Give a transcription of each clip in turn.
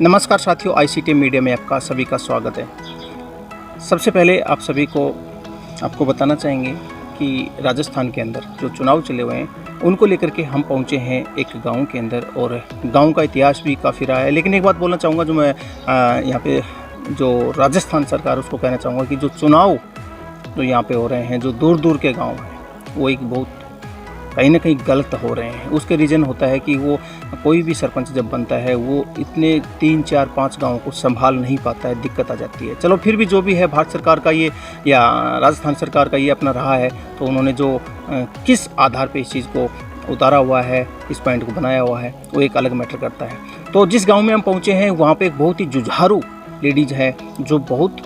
नमस्कार साथियों, ICT media में आपका सभी का स्वागत है। सबसे पहले आप सभी को आपको बताना चाहेंगे कि राजस्थान के अंदर जो चुनाव चले हुए हैं उनको लेकर के हम पहुंचे हैं एक गांव के अंदर, और गांव का इतिहास भी काफ़ी रहा है। लेकिन एक बात बोलना चाहूँगा, जो मैं यहाँ पे जो राजस्थान सरकार उसको कहना चाहूँगा कि जो चुनाव जो यहाँ पे हो रहे हैं, जो दूर दूर के गाँव हैं, वो एक बहुत कहीं ना कहीं गलत हो रहे हैं। उसके रीज़न होता है कि वो कोई भी सरपंच जब बनता है वो इतने 3, 4, 5 गाँव को संभाल नहीं पाता है, दिक्कत आ जाती है। चलो फिर भी जो भी है, भारत सरकार का ये या राजस्थान सरकार का ये अपना रहा है, तो उन्होंने जो किस आधार पे इस चीज़ को उतारा हुआ है, इस पॉइंट को बनाया हुआ है, वो एक अलग मैटर करता है। तो जिस गाँव में हम पहुँचे हैं वहाँ पर एक बहुत ही जुझारू लेडीज़ है जो बहुत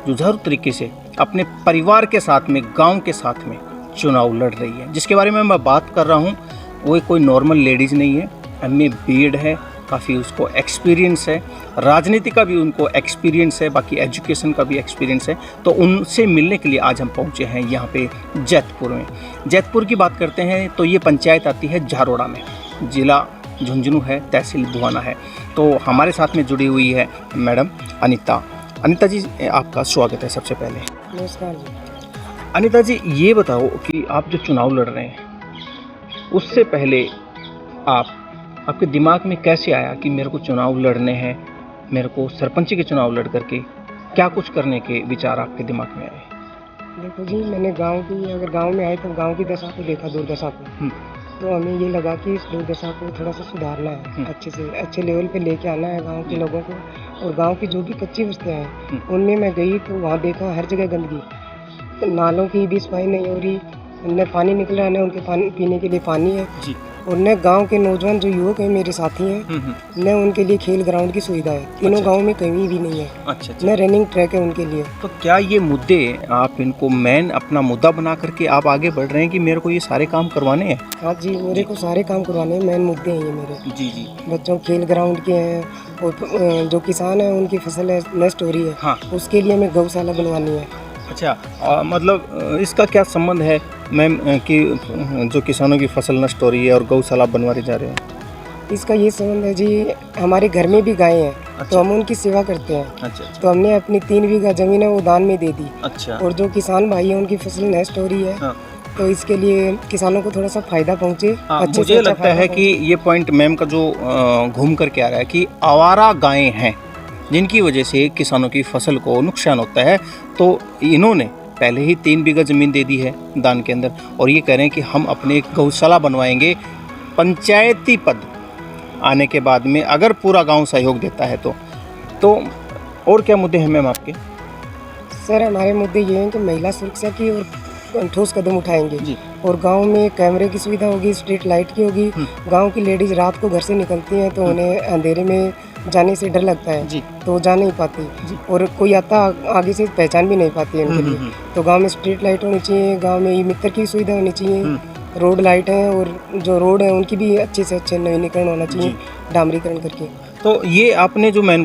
जुझारू तरीके से अपने परिवार के साथ में, गाँव के साथ में चुनाव लड़ रही है। जिसके बारे में मैं बात कर रहा हूँ वो कोई नॉर्मल लेडीज़ नहीं है, एमए बीएड है, काफ़ी उसको एक्सपीरियंस है, राजनीति का भी उनको एक्सपीरियंस है, बाकी एजुकेशन का भी एक्सपीरियंस है। तो उनसे मिलने के लिए आज हम पहुँचे हैं यहाँ पे जैतपुर में। जैतपुर की बात करते हैं तो ये पंचायत आती है झारोड़ा में, ज़िला झुंझुनू है, तहसील बुहाना है। तो हमारे साथ में जुड़ी हुई है मैडम अनीता। अनीता जी, आपका स्वागत है सबसे पहले। नमस्कार जी। अनीता जी, ये बताओ कि आप जो चुनाव लड़ रहे हैं उससे पहले आपके दिमाग में कैसे आया कि मेरे को चुनाव लड़ने हैं, मेरे को सरपंच के चुनाव लड़ करके क्या कुछ करने के विचार आपके दिमाग में आए? देखो जी, मैंने अगर गांव में आए तो गांव की दशा को देखा, दुर्दशा को। तो हमें ये लगा कि इस दुर्दशा को थोड़ा सा सुधारना है, अच्छे से अच्छे लेवल पे लेके आना है गांव के लोगों को। और गांव की जो भी कच्ची बस्तियाँ हैं उनमें मैं गई तो वहाँ देखा हर जगह गंदगी, नालों की भी सफाई नहीं हो रही, न पानी निकल रहा, न उनके पानी पीने के लिए पानी है जी। और न गांव के नौजवान जो युवक हैं मेरे साथी हैं, न उनके लिए खेल ग्राउंड की सुविधा है। तीनों गांव में कहीं भी नहीं है। अच्छा। न रनिंग ट्रैक है उनके लिए। तो क्या ये मुद्दे आप इनको मेन अपना मुद्दा बना करके आप आगे बढ़ रहे हैं कि मेरे को ये सारे काम करवाने हैं? हाँ जी, मेरे को सारे काम करवाने हैं, मेन मुद्दे हैं ये मेरे। जी जी। बच्चों खेल ग्राउंड के हैं, और जो किसान है उनकी फसल है नष्ट हो रही है, हाँ। उसके लिए हमें गौशाला बनवानी है। अच्छा, मतलब इसका क्या संबंध है मैम कि जो किसानों की फसल नष्ट हो रही है और गौशाला बनवाने जा रहे हैं? इसका ये संबंध है जी, हमारे घर में भी गायें हैं। अच्छा। तो हम उनकी सेवा करते हैं। अच्छा। तो हमने अपनी 3 बीघा जमीन है वो दान में दे दी। अच्छा। और जो किसान भाई है उनकी फसल नष्ट हो रही है। हाँ। तो इसके लिए किसानों को थोड़ा सा फायदा पहुँचे। मुझे लगता है कि ये पॉइंट मैम का जो घूम करके आ रहा है कि आवारा गायें हैं जिनकी वजह से किसानों की फसल को नुकसान होता है। तो इन्होंने पहले ही 3 बीघा ज़मीन दे दी है दान के अंदर, और ये कह रहे हैं कि हम अपने एक गौशाला बनवाएंगे पंचायती पद आने के बाद में, अगर पूरा गांव सहयोग देता है तो और क्या मुद्दे हैं मैम आपके? सर, हमारे मुद्दे ये हैं कि महिला सुरक्षा की और ठोस कदम उठाएंगे जी। और गांव में कैमरे की सुविधा होगी, स्ट्रीट लाइट की होगी। गांव की लेडीज रात को घर से निकलती हैं तो उन्हें अंधेरे में जाने से डर लगता है जी। तो जा नहीं पाती, और कोई आता आगे से पहचान भी नहीं पाती है उनके लिए। तो गांव में स्ट्रीट लाइट होनी चाहिए, गांव में ई मित्र की सुविधा होनी चाहिए, रोड लाइट है, और जो रोड है उनकी भी अच्छे से अच्छे नवीनीकरण होना चाहिए, डामरीकरण करके। तो ये आपने जो मैन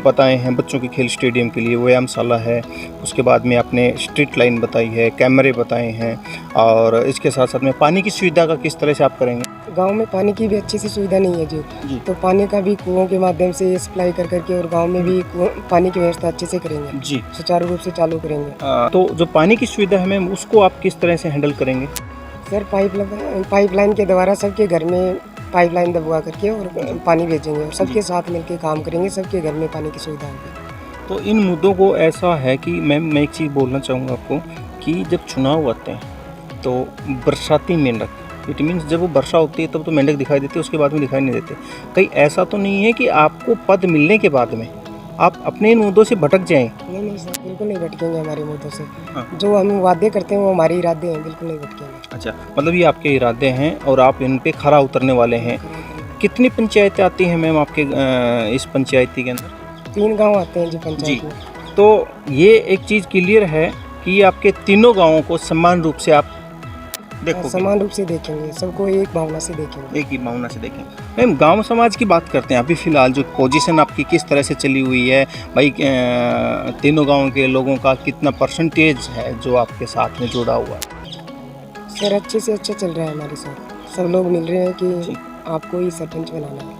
बताए हैं, बच्चों के खेल स्टेडियम के लिए व्यायामशाला है, उसके बाद में आपने स्ट्रीट लाइन बताई है, कैमरे बताए हैं, और इसके साथ साथ में पानी की सुविधा का किस तरह से आप करेंगे? गांव में पानी की भी अच्छी सी सुविधा नहीं है जी। तो पानी का भी कुओं के माध्यम से सप्लाई कर करके और गांव में भी पानी की व्यवस्था अच्छे से करेंगे जी, सुचारू रूप से चालू करेंगे। तो जो पानी की सुविधा है मैम, उसको आप किस तरह से हैंडल करेंगे? सर, पाइपलाइन के द्वारा सबके घर में पाइपलाइन दबवा करके और पानी भेजेंगे, और सबके साथ मिलकर काम करेंगे, सबके घर में पानी की सुविधा होगी। तो इन मुद्दों को ऐसा है कि मैम, मैं एक चीज़ बोलना चाहूँगा आपको कि जब चुनाव आते हैं तो बरसाती मेंढक, इट मीन्स जब वो वर्षा होती है तब तो मेंढक दिखाई देते हैं, उसके बाद में दिखाई नहीं देते। कहीं ऐसा तो नहीं है कि आपको पद मिलने के बाद में आप अपने इन मुद्दों से भटक जाएं? नहीं सर, बिल्कुल नहीं भटकेंगे हमारे मुद्दों से। हाँ। जो हम वादे करते हैं वो हमारे इरादे हैं, बिल्कुल नहीं भटकेंगे। अच्छा, मतलब ये आपके इरादे हैं और आप इन पे खरा उतरने वाले हैं। कितनी पंचायतें आती हैं मैम आपके इस पंचायती के अंदर? 3 गाँव आते हैं जी पंचायत में। तो ये एक चीज़ क्लियर है कि ये आपके तीनों गाँवों को समान रूप से आप देखोगे? समान रूप से देखेंगे, सबको एक भावना से देखेंगे, एक ही भावना से देखें। मैम, गांव समाज की बात करते हैं, अभी फ़िलहाल जो पोजीशन आपकी किस तरह से चली हुई है भाई, तीनों गांव के लोगों का कितना परसेंटेज है जो आपके साथ में जुड़ा हुआ है? सर, अच्छे से अच्छा चल रहा है हमारे साथ। सब लोग मिल रहे हैं कि आपको ही सरपंच बनाना है।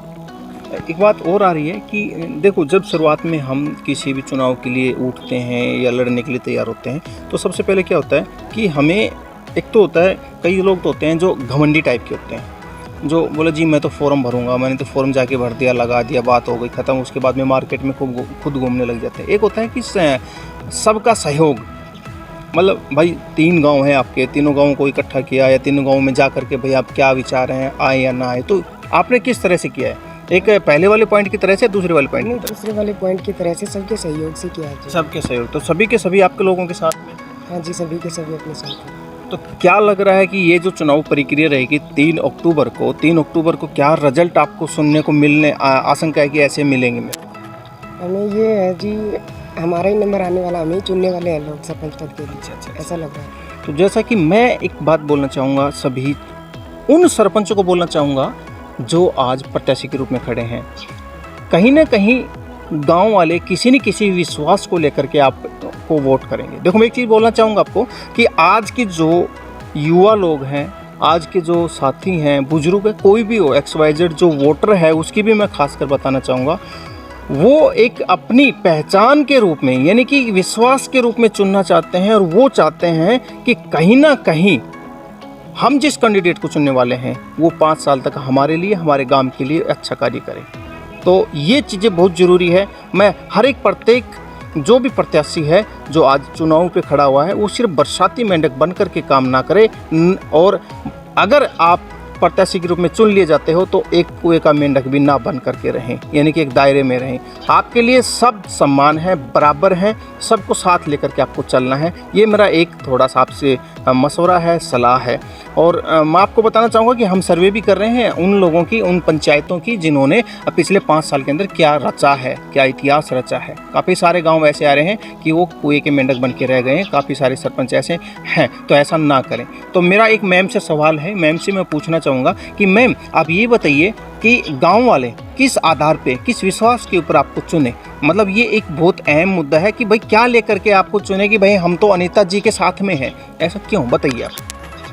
एक बात और आ रही है कि देखो, जब शुरुआत में हम किसी भी चुनाव के लिए उठते हैं या लड़ने के लिए तैयार होते हैं, तो सबसे पहले क्या होता है कि हमें एक तो होता है, कई लोग तो होते हैं जो घमंडी टाइप के होते हैं, जो बोले जी मैं तो फॉर्म भरूंगा, मैंने तो फॉर्म जाके भर दिया, लगा दिया, बात हो गई ख़त्म। उसके बाद में मार्केट में खुद घूमने लग जाते हैं। एक होता है कि सबका सहयोग, मतलब भाई 3 गांव हैं आपके, तीनों गांवों को इकट्ठा किया या तीनों गांवों में जा करके भाई आप क्या विचार हैं, आए या ना आए, तो आपने किस तरह से किया है? एक पहले वाले पॉइंट की तरह से, दूसरे वाले पॉइंट की तरह? दूसरे वाले पॉइंट की तरह से सबके सहयोग से किया है। सबके सहयोग, तो सभी के सभी आपके लोगों के साथ में? हाँ जी, सभी के सभी अपने साथ हैं। तो क्या लग रहा है कि ये जो चुनाव प्रक्रिया रहेगी 3 अक्टूबर को क्या रिजल्ट आपको सुनने को मिलने आशंका है कि ऐसे मिलेंगे? हमें ये है जी, हमारा ही नंबर आने वाला, हमें ही चुनने वाले हैं लोग सरपंच पद के लिए। अच्छा। ऐसा लग रहा है। तो जैसा कि मैं एक बात बोलना चाहूँगा, सभी उन सरपंचों को बोलना चाहूँगा जो आज प्रत्याशी के रूप में खड़े हैं, कहीं ना कहीं गांव वाले किसी न किसी विश्वास को लेकर के आपको वोट करेंगे। देखो, मैं एक चीज़ बोलना चाहूँगा आपको कि आज की जो युवा लोग हैं, आज के जो साथी हैं, बुजुर्ग है, कोई भी हो, XYZ जो वोटर है, उसकी भी मैं खासकर बताना चाहूँगा, वो एक अपनी पहचान के रूप में, यानी कि विश्वास के रूप में चुनना चाहते हैं, और वो चाहते हैं कि कहीं ना कहीं हम जिस कैंडिडेट को चुनने वाले हैं वो 5 साल तक हमारे लिए, हमारे गांव के लिए अच्छा कार्य करे। तो ये चीज़ें बहुत ज़रूरी है। मैं हर एक प्रत्येक जो भी प्रत्याशी है जो आज चुनाव पे खड़ा हुआ है, वो सिर्फ बरसाती मेंढक बन कर के काम ना करे, और अगर आप प्रत्याशी के रूप में चुन लिए जाते हो तो एक कुएं का मेंढक भी ना बन करके रहें, यानी कि एक दायरे में रहें। आपके लिए सब समान है, बराबर हैं, सबको साथ लेकर के आपको चलना है। ये मेरा एक थोड़ा सा आपसे मशवरा है, सलाह है। और मैं आपको बताना चाहूँगा कि हम सर्वे भी कर रहे हैं उन लोगों की, उन पंचायतों की जिन्होंने पिछले 5 साल के अंदर क्या रचा है, क्या इतिहास रचा है। काफ़ी सारे गाँव ऐसे आ रहे हैं कि वो कुएं के मेंढक बन के रह गए हैं, काफ़ी सारे सरपंच ऐसे हैं, तो ऐसा ना करें। तो मेरा एक मैम से सवाल है, मैम से मैं पूछना चाहूँगा कि मैम आप ये बताइए कि गांव वाले किस आधार पे, किस विश्वास के ऊपर आपको चुने? मतलब ये एक बहुत अहम मुद्दा है कि भाई क्या लेकर के आपको चुने कि भाई हम तो अनीता जी के साथ में हैं, ऐसा क्यों, बताइए आप।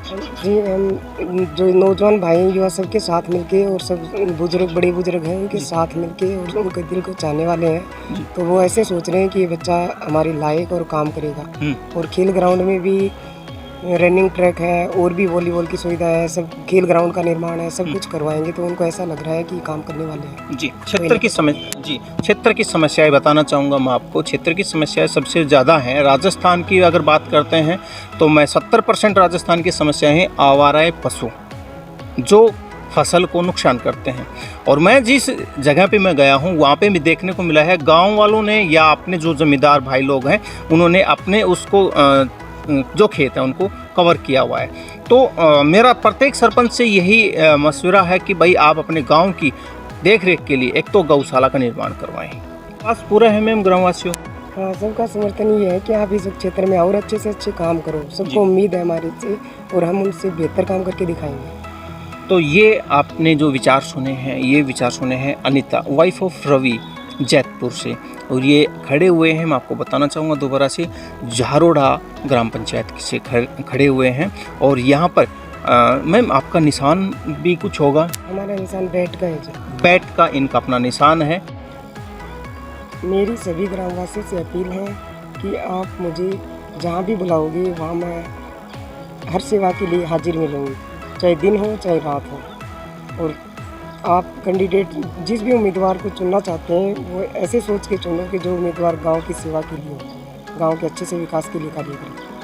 जी, हम जो नौजवान भाई युवा सबके साथ मिलके, और सब बुजुर्ग, बड़े बुजुर्ग हैं, उनके साथ मिलके और उनके दिल को चाहने वाले हैं, तो वो ऐसे सोच रहे हैं कि ये बच्चा हमारे लायक और काम करेगा। और खेल ग्राउंड में भी रनिंग ट्रैक है, और भी वॉलीबॉल की सुविधा है, सब खेल ग्राउंड का निर्माण है, सब कुछ करवाएंगे, तो उनको ऐसा लग रहा है कि काम करने वाले हैं। जी, क्षेत्र की समस्याएं बताना चाहूँगा मैं आपको। क्षेत्र की समस्याएं सबसे ज़्यादा हैं। राजस्थान की अगर बात करते हैं तो मैं 70% राजस्थान की समस्याएं हैं आवारा पशु, जो फसल को नुकसान करते हैं। और मैं जिस जगह पे मैं गया हूँ वहाँ पे भी देखने को मिला है, गाँव वालों ने या अपने जो ज़मींदार भाई लोग हैं उन्होंने अपने उसको जो खेत है उनको कवर किया हुआ है। तो मेरा प्रत्येक सरपंच से यही मशवरा है कि भाई आप अपने गांव की देख रेख के लिए एक तो गौशाला का निर्माण करवाएं। पास पूरा है मैम ग्रामवासियों। हाँ, सबका समर्थन ये है कि आप इस क्षेत्र में और अच्छे से अच्छे काम करो। सबको उम्मीद है हमारे से, और हम उनसे बेहतर काम करके दिखाएंगे। तो ये आपने जो विचार सुने हैं, ये विचार सुने हैं अनीता, वाइफ ऑफ रवि, जैतपुर से। और ये खड़े हुए हैं, मैं आपको बताना चाहूँगा दोबारा से, झारोड़ा ग्राम पंचायत से खड़े हुए हैं। और यहाँ पर मैम आपका निशान भी कुछ होगा? हमारा निशान बैट का है जी। बैट का इनका अपना निशान है। मेरी सभी ग्रामवासी से अपील है कि आप मुझे जहाँ भी बुलाओगे वहाँ मैं हर सेवा के लिए हाजिर मिलूँगी, चाहे दिन हो चाहे रात हो। और आप कैंडिडेट जिस भी उम्मीदवार को चुनना चाहते हैं वो ऐसे सोच के चुनो कि जो उम्मीदवार गांव की सेवा के लिए हो, गांव के अच्छे से विकास के लिए कार्य करे।